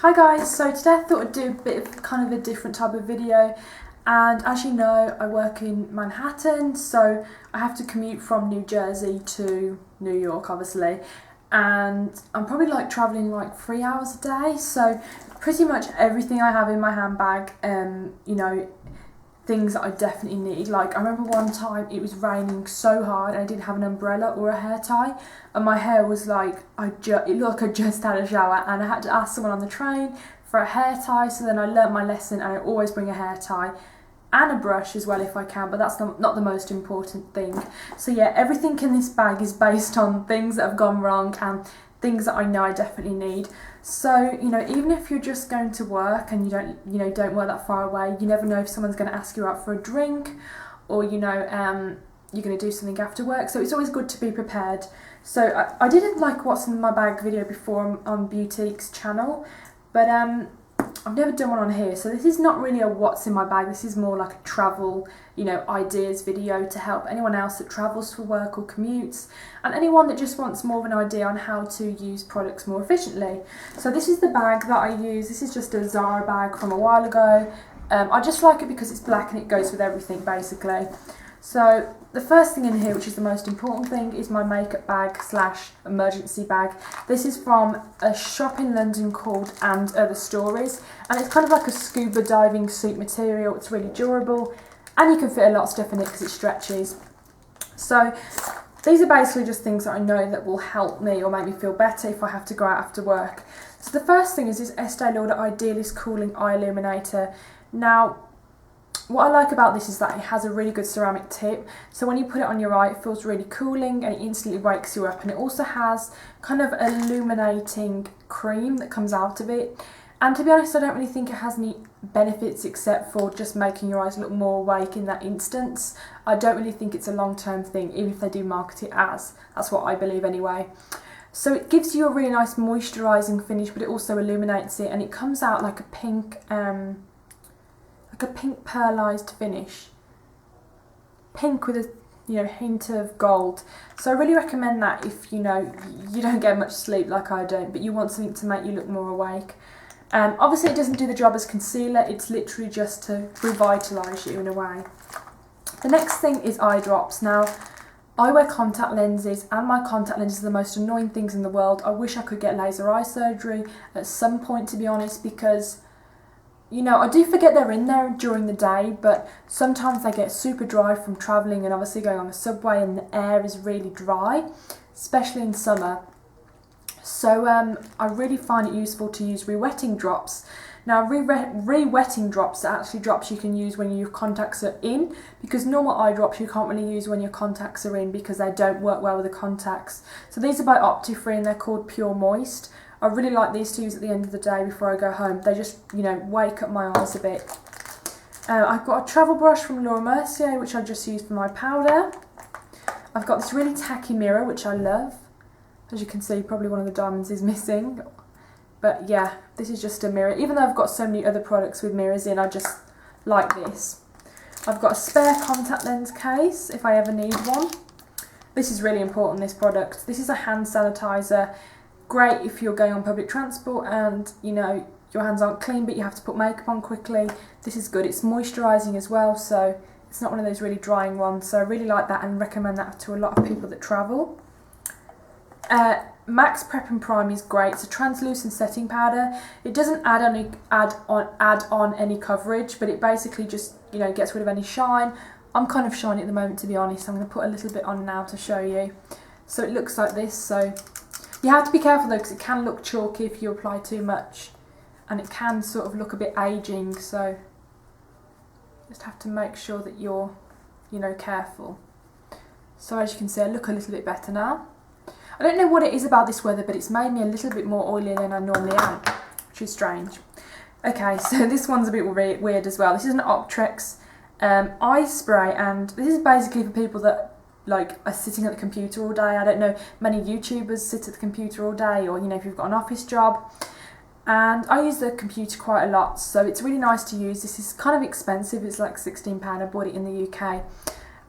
Hi guys, so today I thought I'd do a bit of kind of a different type of video, and as you know I work in Manhattan, so I have to commute from New Jersey to New York obviously, and I'm probably like travelling like 3 hours a day, so pretty much everything I have in my handbag, things that I definitely need. Like I remember one time it was raining so hard and I didn't have an umbrella or a hair tie, and my hair was like, it looked like I just had a shower, and I had to ask someone on the train for a hair tie. So then I learnt my lesson, and I always bring a hair tie and a brush as well if I can, but that's not the most important thing. So yeah, everything in this bag is based on things that have gone wrong and things that I know I definitely need. So, even if you're just going to work and you don't work that far away, you never know if someone's going to ask you out for a drink, or you're going to do something after work. So it's always good to be prepared. So I did like what's in my bag video before on Boutique's channel, but I've never done one on here. So this is not really a what's in my bag. This is more like a travel, ideas video to help anyone else that travels for work or commutes, and anyone that just wants more of an idea on how to use products more efficiently. So this is the bag that I use. This is just a Zara bag from a while ago. I just like it because it's black and it goes with everything basically. So the first thing in here, which is the most important thing, is my makeup bag / emergency bag. This is from a shop in London called And Other Stories, and it's kind of like a scuba diving suit material. It's really durable and you can fit a lot of stuff in it because it stretches. So these are basically just things that I know that will help me or make me feel better if I have to go out after work. So the first thing is this Estee Lauder Idealist Cooling Eye Illuminator. Now, what I like about this is that it has a really good ceramic tip, so when you put it on your eye it feels really cooling and it instantly wakes you up, and it also has kind of illuminating cream that comes out of it. And to be honest, I don't really think it has any benefits except for just making your eyes look more awake in that instance. I don't really think it's a long-term thing, even if they do market it as. That's what I believe anyway. So it gives you a really nice moisturising finish, but it also illuminates it, and it comes out like a pink pearlized finish, pink with a hint of gold. So I really recommend that if you don't get much sleep like I don't, but you want something to make you look more awake. Obviously it doesn't do the job as concealer, it's literally just to revitalise you in a way. The next thing is eye drops. Now I wear contact lenses, and my contact lenses are the most annoying things in the world. I wish I could get laser eye surgery at some point, to be honest, because I do forget they're in there during the day, but sometimes they get super dry from travelling and obviously going on the subway, and the air is really dry, especially in summer. So I really find it useful to use re-wetting drops. Now re-wetting drops are actually drops you can use when your contacts are in, because normal eye drops you can't really use when your contacts are in because they don't work well with the contacts. So these are by Optifree and they're called Pure Moist. I really like these to use at the end of the day before I go home. They just, wake up my eyes a bit. I've got a travel brush from Laura Mercier, which I just use for my powder. I've got this really tacky mirror, which I love. As you can see, probably one of the diamonds is missing. But yeah, this is just a mirror. Even though I've got so many other products with mirrors in, I just like this. I've got a spare contact lens case, if I ever need one. This is really important, this product. This is a hand sanitizer. Great if you're going on public transport and your hands aren't clean but you have to put makeup on quickly. This is good. It's moisturising as well, so it's not one of those really drying ones. So I really like that and recommend that to a lot of people that travel. Max Prep and Prime is great. It's a translucent setting powder. It doesn't add on any coverage, but it basically just gets rid of any shine. I'm kind of shiny at the moment, to be honest. I'm going to put a little bit on now to show you. So it looks like this. So you have to be careful though, because it can look chalky if you apply too much, and it can sort of look a bit aging, so just have to make sure that you're careful. So as you can see, I look a little bit better now. I don't know what it is about this weather, but it's made me a little bit more oily than I normally am, which is strange. Okay, so this one's a bit weird as well. This is an Optrex eye spray, and this is basically for people that are sitting at the computer all day. I don't know, many YouTubers sit at the computer all day, or if you've got an office job. And I use the computer quite a lot, so it's really nice to use. This is kind of expensive, it's like £16. I bought it in the UK.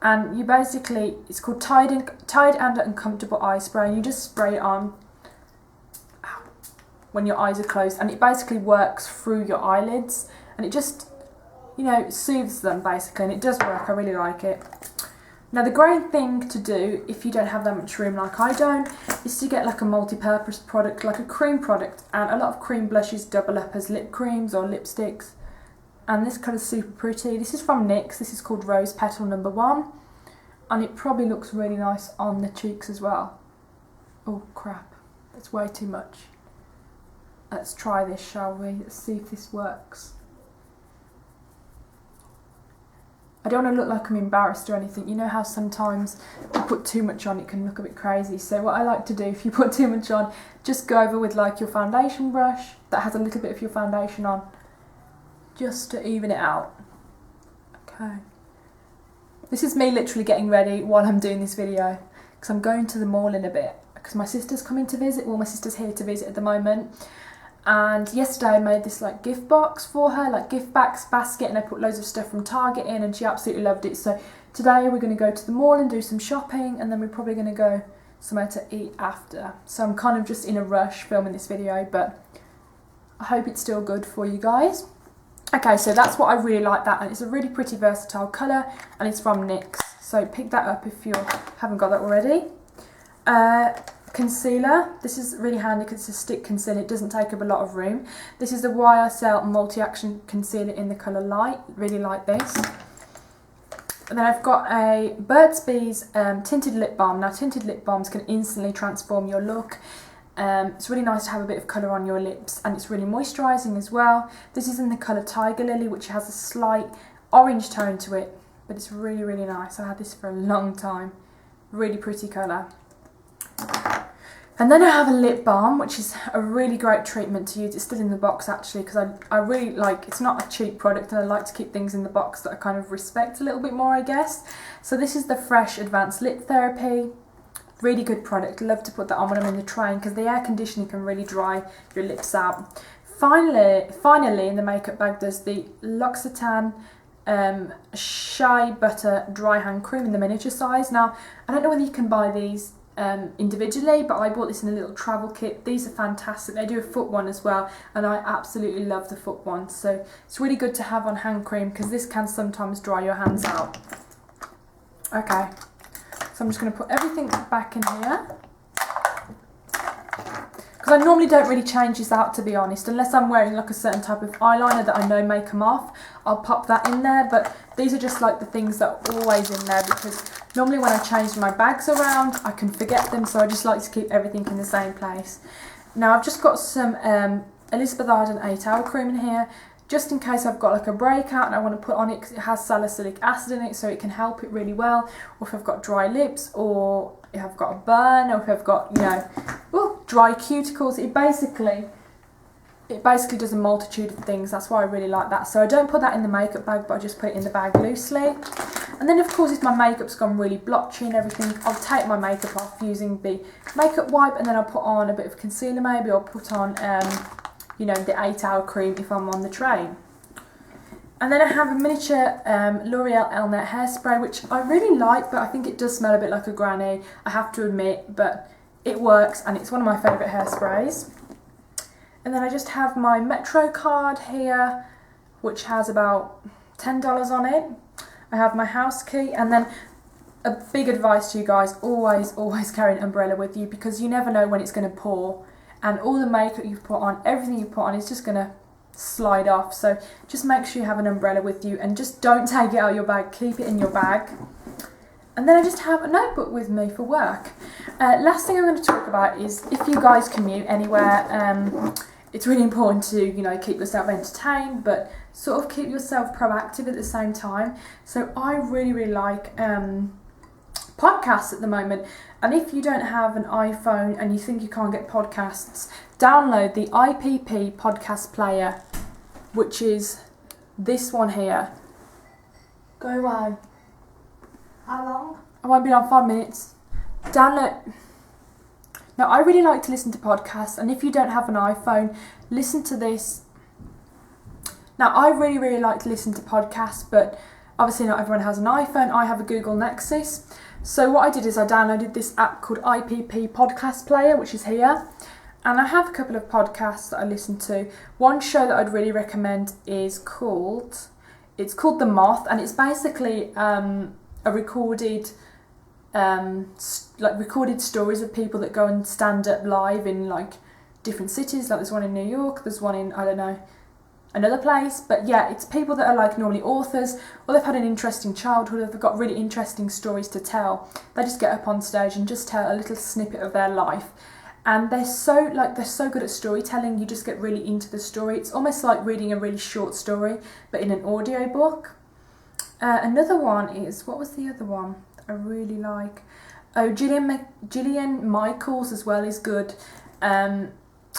And you basically, it's called Tide and Uncomfortable Eye Spray, and you just spray it on when your eyes are closed, and it basically works through your eyelids, and it just, you know, soothes them basically, and it does work. I really like it. Now the great thing to do if you don't have that much room like I don't is to get like a multi-purpose product, like a cream product, and a lot of cream blushes double up as lip creams or lipsticks, and this colour is super pretty. This is from NYX. This is called Rose Petal number 1, and it probably looks really nice on the cheeks as well. Oh crap, that's way too much. Let's try this, shall we? Let's see if this works. I don't want to look like I'm embarrassed or anything. You know how sometimes you put too much on, it can look a bit crazy. So what I like to do, if you put too much on, just go over with like your foundation brush that has a little bit of your foundation on, just to even it out. Okay. This is me literally getting ready while I'm doing this video, because I'm going to the mall in a bit, because my sister's coming to visit. Well, my sister's here to visit at the moment. And yesterday I made this like gift box for her, like gift basket, and I put loads of stuff from Target in, and she absolutely loved it. So today we're going to go to the mall and do some shopping, and then we're probably going to go somewhere to eat after. So I'm kind of just in a rush filming this video, but I hope it's still good for you guys. Okay, so that's what I really like that, and it's a really pretty versatile colour, and it's from NYX. So pick that up if you haven't got that already. Concealer. This is really handy because it's a stick concealer. It doesn't take up a lot of room. This is the YSL Multi-Action Concealer in the colour Light. Really like this. And then I've got a Burt's Bees tinted lip balm. Now tinted lip balms can instantly transform your look. It's really nice to have a bit of colour on your lips, and it's really moisturising as well. This is in the colour Tiger Lily, which has a slight orange tone to it, but it's really, really nice. I had this for a long time. Really pretty colour. And then I have a lip balm, which is a really great treatment to use. It's still in the box actually, because I really like, it's not a cheap product, and I like to keep things in the box that I kind of respect a little bit more, I guess. So this is the Fresh Advanced Lip Therapy. Really good product. Love to put that on when I'm in the train, because the air conditioning can really dry your lips out. Finally in the makeup bag, there's the L'Occitane Shea Butter Dry Hand Cream in the miniature size. Now, I don't know whether you can buy these individually, but I bought this in a little travel kit. These are fantastic. They do a foot one as well, and I absolutely love the foot one. So it's really good to have on hand cream, because this can sometimes dry your hands out. Okay, so I'm just going to put everything back in here, because I normally don't really change this out, to be honest, unless I'm wearing like a certain type of eyeliner that I know may come off. I'll pop that in there, but these are just like the things that are always in there, because normally when I change my bags around, I can forget them, so I just like to keep everything in the same place. Now I've just got some Elizabeth Arden 8-hour cream in here, just in case I've got like a breakout and I want to put on it, because it has salicylic acid in it, so it can help it really well. Or if I've got dry lips, or if I've got a burn, or if I've got, you know, dry cuticles, it basically does a multitude of things. That's why I really like that. So I don't put that in the makeup bag, but I just put it in the bag loosely. And then of course, if my makeup's gone really blotchy and everything, I'll take my makeup off using the makeup wipe, and then I'll put on a bit of concealer maybe, or put on you know, the 8-hour cream if I'm on the train. And then I have a miniature L'Oreal Elnet hairspray, which I really like, but I think it does smell a bit like a granny, I have to admit, but it works, and it's one of my favourite hairsprays. And then I just have my Metro card here, which has about $10 on it. I have my house key, and then a big advice to you guys, always carry an umbrella with you, because you never know when it's going to pour, and all the makeup you've put on, everything you put on is just going to slide off. So just make sure you have an umbrella with you, and just don't take it out of your bag, keep it in your bag. And then I just have a notebook with me for work. Last thing I'm going to talk about is if you guys commute anywhere, it's really important to, you know, keep yourself entertained, but sort of keep yourself proactive at the same time. So I really like podcasts at the moment. And if you don't have an iPhone and you think you can't get podcasts, download the IPP podcast player, which is this one here. Go away. How long? I won't be on 5 minutes. Download. Now, I really like to listen to podcasts, and if you don't have an iPhone, listen to this. Now, I really like to listen to podcasts, but obviously not everyone has an iPhone. I have a Google Nexus. So what I did is I downloaded this app called IPP Podcast Player, which is here. And I have a couple of podcasts that I listen to. One show that I'd really recommend is called The Moth, and it's basically a recorded recorded stories of people that go and stand up live in like different cities. Like there's one in New York, there's one in, I don't know, another place, but yeah, it's people that are like normally authors, or they've had an interesting childhood, or they've got really interesting stories to tell. They just get up on stage and just tell a little snippet of their life, and they're so good at storytelling. You just get really into the story. It's almost like reading a really short story but in an audio book. Another one is, what was the other one I really like? Oh, Gillian Michaels as well is good.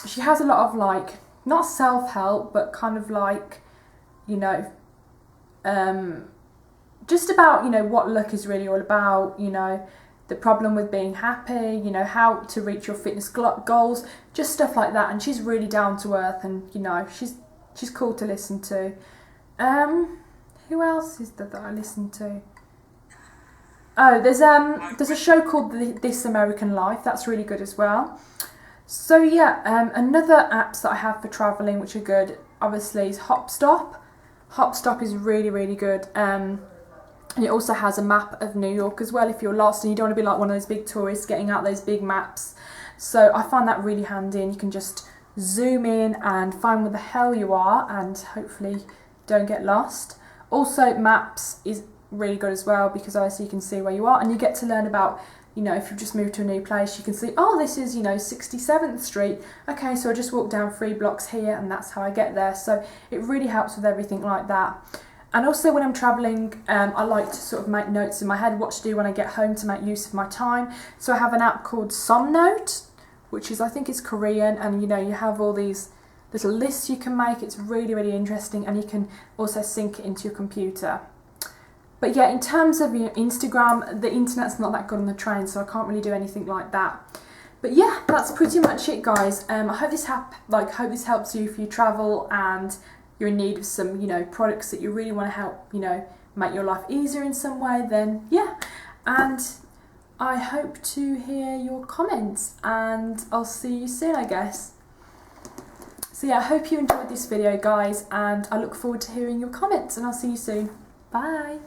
She has a lot of like, not self-help, but kind of like, you know, just about, you know, what luck is really all about, you know, the problem with being happy, you know, how to reach your fitness goals, just stuff like that. And she's really down to earth, and, you know, she's cool to listen to. Who else is that I listen to? Oh, there's a show called This American Life. That's really good as well. So yeah, another apps that I have for travelling which are good, obviously, is Hopstop. Hopstop is really, really good. And it also has a map of New York as well if you're lost and you don't want to be like one of those big tourists getting out those big maps. So I find that really handy, and you can just zoom in and find where the hell you are and hopefully don't get lost. Also, Maps is really good as well, because obviously you can see where you are, and you get to learn about, you know, if you've just moved to a new place, you can see, oh, this is, you know, 67th Street. Okay, so I just walk down 3 blocks here and that's how I get there. So it really helps with everything like that. And also when I'm travelling, I like to sort of make notes in my head what to do when I get home to make use of my time. So I have an app called Somnote, which is, I think it's Korean, and you know, you have all these little lists you can make. It's really, really interesting, and you can also sync it into your computer. But yeah, in terms of, you know, Instagram, the internet's not that good on the train, so I can't really do anything like that. But yeah, that's pretty much it, guys. I hope this helps you if you travel and you're in need of some, you know, products that you really want to help, you know, make your life easier in some way. Then yeah, and I hope to hear your comments, and I'll see you soon, I guess. So yeah, I hope you enjoyed this video, guys, and I look forward to hearing your comments, and I'll see you soon. Bye.